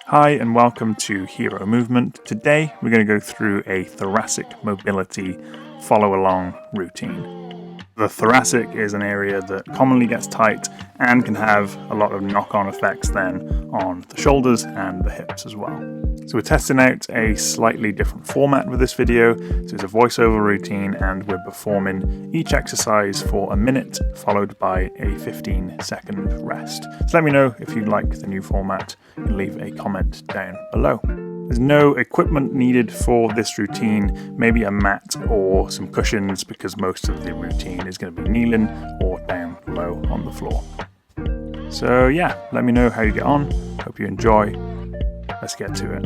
Hi and welcome to Hero Movement. Today we're going to go through a thoracic mobility follow-along routine. The thoracic is an area that commonly gets tight and can have a lot of knock-on effects then on the shoulders and the hips as well. So we're testing out a slightly different format with this video. So it's a voiceover routine and we're performing each exercise for a minute followed by a 15-second rest. So let me know if you like the new format and leave a comment down below. There's no equipment needed for this routine, maybe a mat or some cushions because most of the routine is going to be kneeling or down low on the floor. So yeah, let me know how you get on. Hope you enjoy. Let's get to it.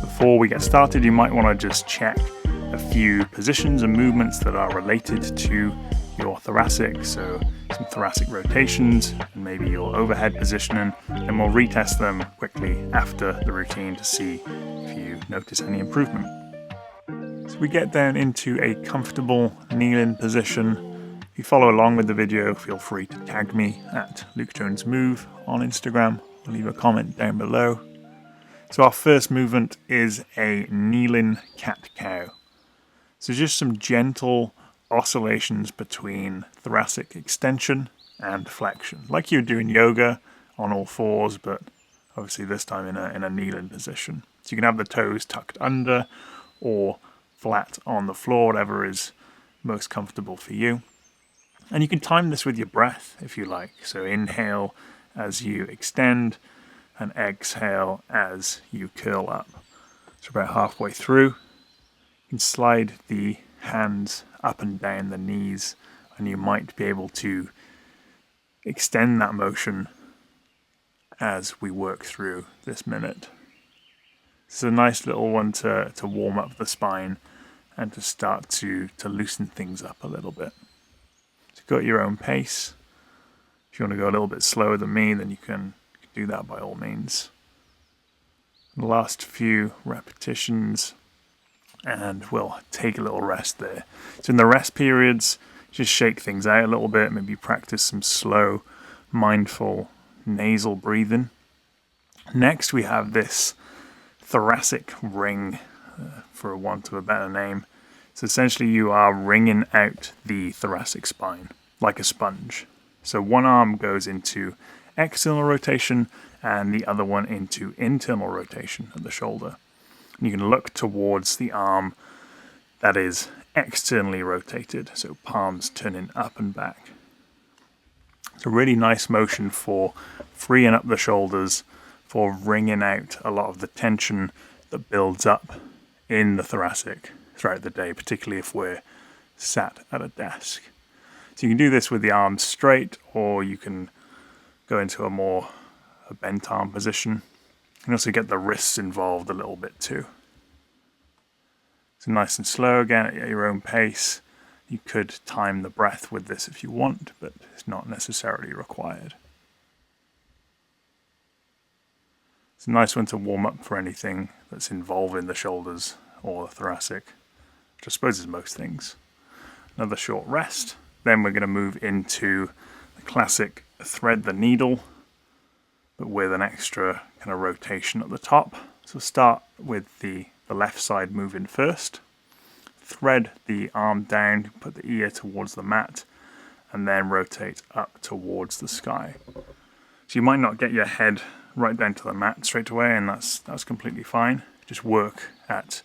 Before we get started, you might want to just check a few positions and movements that are related to your thoracic, so some thoracic rotations and maybe your overhead positioning, and we'll retest them quickly after the routine to see if you notice any improvement. So we get down into a comfortable kneeling position. If you follow along with the video, feel free to tag me at LukeJonesMove on Instagram or leave a comment down below. So our first movement is a kneeling cat-cow. So just some gentle oscillations between thoracic extension and flexion, like you would do in yoga on all fours, but obviously this time in a kneeling position. So you can have the toes tucked under or flat on the floor, whatever is most comfortable for you. And you can time this with your breath if you like. So inhale as you extend and exhale as you curl up. So about halfway through, you can slide the hands up and down the knees, and you might be able to extend that motion as we work through this minute. This is a nice little one to warm up the spine and to start to loosen things up a little bit. So go at your own pace. If you want to go a little bit slower than me, then you can do that by all means. The last few repetitions, and we'll take a little rest there. So in the rest periods, just shake things out a little bit, maybe practice some slow, mindful nasal breathing. Next we have this thoracic ring, for want of a better name. So essentially you are wringing out the thoracic spine like a sponge. So one arm goes into external rotation and the other one into internal rotation at the shoulder. And you can look towards the arm that is externally rotated, so palms turning up and back. It's a really nice motion for freeing up the shoulders, for wringing out a lot of the tension that builds up in the thoracic throughout the day, particularly if we're sat at a desk. So you can do this with the arms straight, or you can go into a bent arm position. You can also get the wrists involved a little bit too. So nice and slow again at your own pace. You could time the breath with this if you want, but it's not necessarily required. It's a nice one to warm up for anything that's involving the shoulders or the thoracic, which I suppose is most things. Another short rest. Then we're going to move into the classic thread the needle, but with an extra kind of rotation at the top. So start with the left side moving first. Thread the arm down, put the ear towards the mat, and then rotate up towards the sky. So you might not get your head right down to the mat straight away, and that's completely fine. Just work at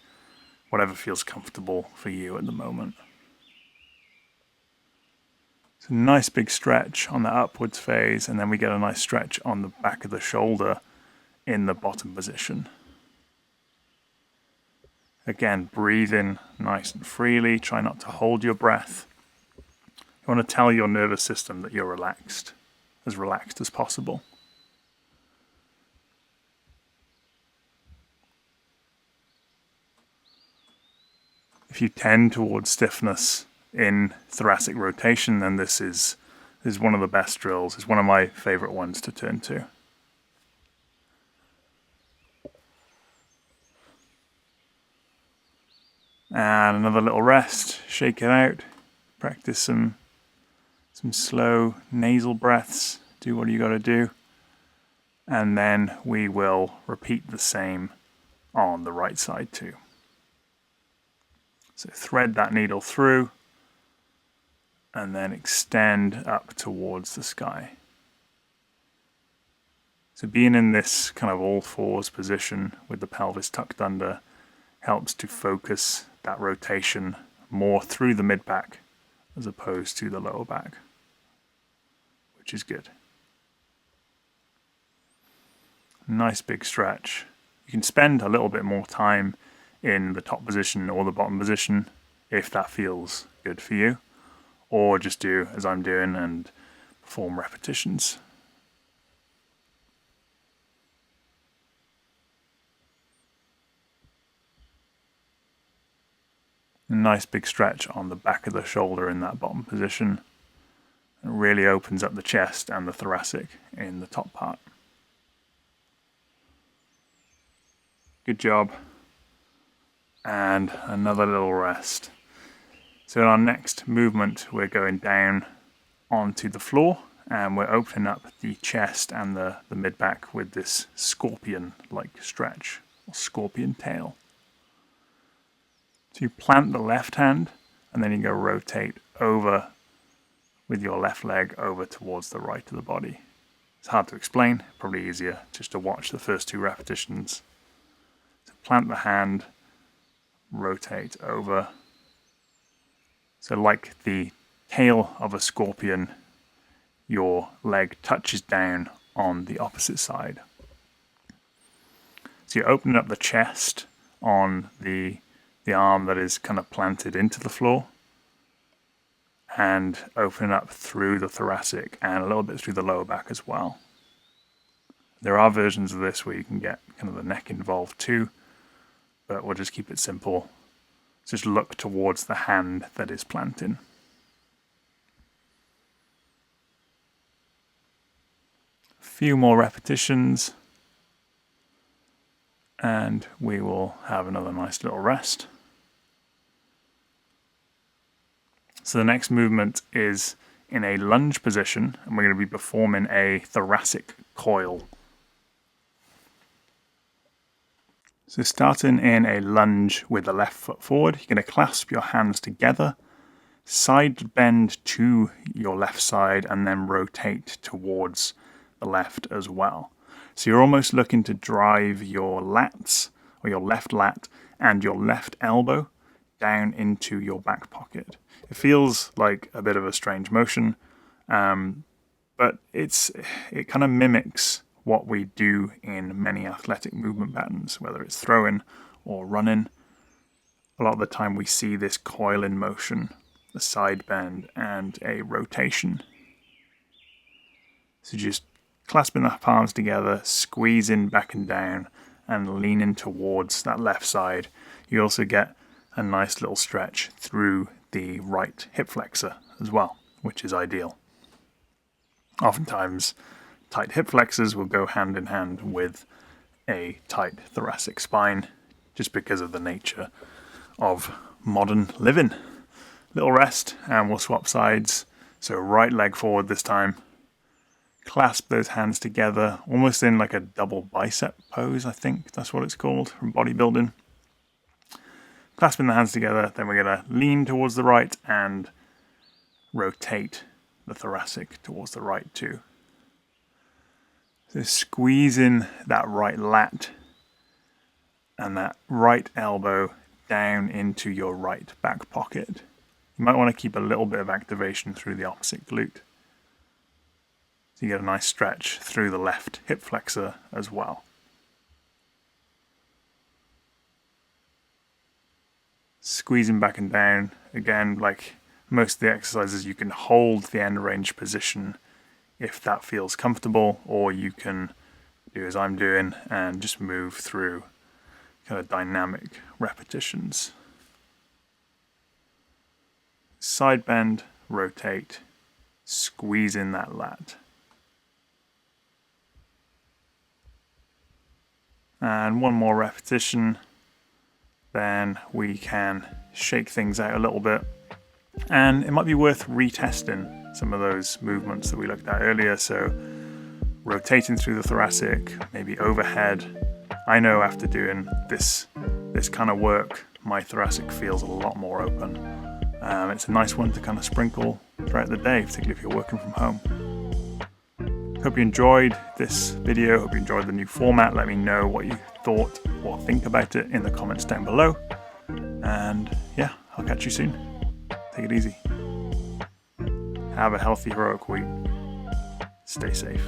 whatever feels comfortable for you at the moment. So nice big stretch on the upwards phase, and then we get a nice stretch on the back of the shoulder in the bottom position. Again, breathe in nice and freely. Try not to hold your breath. You want to tell your nervous system that you're relaxed as possible. If you tend towards stiffness in thoracic rotation, then this is one of the best drills. It's one of my favorite ones to turn to. And another little rest, shake it out, practice some slow nasal breaths, do what you got to do. And then we will repeat the same on the right side too. So thread that needle through and then extend up towards the sky. So being in this kind of all fours position with the pelvis tucked under helps to focus that rotation more through the mid-back as opposed to the lower back, which is good. Nice big stretch. You can spend a little bit more time in the top position or the bottom position if that feels good for you, or just do as I'm doing and perform repetitions. A nice big stretch on the back of the shoulder in that bottom position. It really opens up the chest and the thoracic in the top part. Good job. And another little rest. So in our next movement, we're going down onto the floor and we're opening up the chest and the mid-back with this scorpion-like stretch, or scorpion tail. So you plant the left hand and then you go rotate over with your left leg over towards the right of the body. It's hard to explain, probably easier just to watch the first two repetitions. So plant the hand, rotate over. So like the tail of a scorpion, your leg touches down on the opposite side. So you're opening up the chest on the arm that is kind of planted into the floor, and opening up through the thoracic and a little bit through the lower back as well. There are versions of this where you can get kind of the neck involved too, but we'll just keep it simple. Just look towards the hand that is planting. A few more repetitions and we will have another nice little rest. So the next movement is in a lunge position and we're going to be performing a thoracic coil. So starting in a lunge with the left foot forward, you're going to clasp your hands together, side bend to your left side and then rotate towards the left as well. So you're almost looking to drive your lats, or your left lat and your left elbow down into your back pocket. It feels like a bit of a strange motion, but it kind of mimics what we do in many athletic movement patterns, whether it's throwing or running. A lot of the time we see this coiling motion, a side bend and a rotation. So just clasping the palms together, squeezing back and down and leaning towards that left side. You also get a nice little stretch through the right hip flexor as well, which is ideal. Oftentimes, tight hip flexors will go hand in hand with a tight thoracic spine, just because of the nature of modern living. Little rest, and we'll swap sides. So right leg forward this time. Clasp those hands together, almost in like a double bicep pose, I think that's what it's called from bodybuilding. Clasping the hands together, then we're going to lean towards the right and rotate the thoracic towards the right too. So squeezing that right lat and that right elbow down into your right back pocket. You might want to keep a little bit of activation through the opposite glute. So you get a nice stretch through the left hip flexor as well. Squeezing back and down. Again, like most of the exercises, you can hold the end range position if that feels comfortable, or you can do as I'm doing and just move through kind of dynamic repetitions. Side bend, rotate, squeeze in that lat. And one more repetition, then we can shake things out a little bit. And it might be worth retesting some of those movements that we looked at earlier. So rotating through the thoracic, maybe overhead. I know after doing this kind of work, my thoracic feels a lot more open. It's a nice one to kind of sprinkle throughout the day, particularly if you're working from home. Hope you enjoyed this video, hope you enjoyed the new format. Let me know what you thought or think about it in the comments down below. And yeah, I'll catch you soon. Take it easy. Have a healthy, heroic week. Stay safe.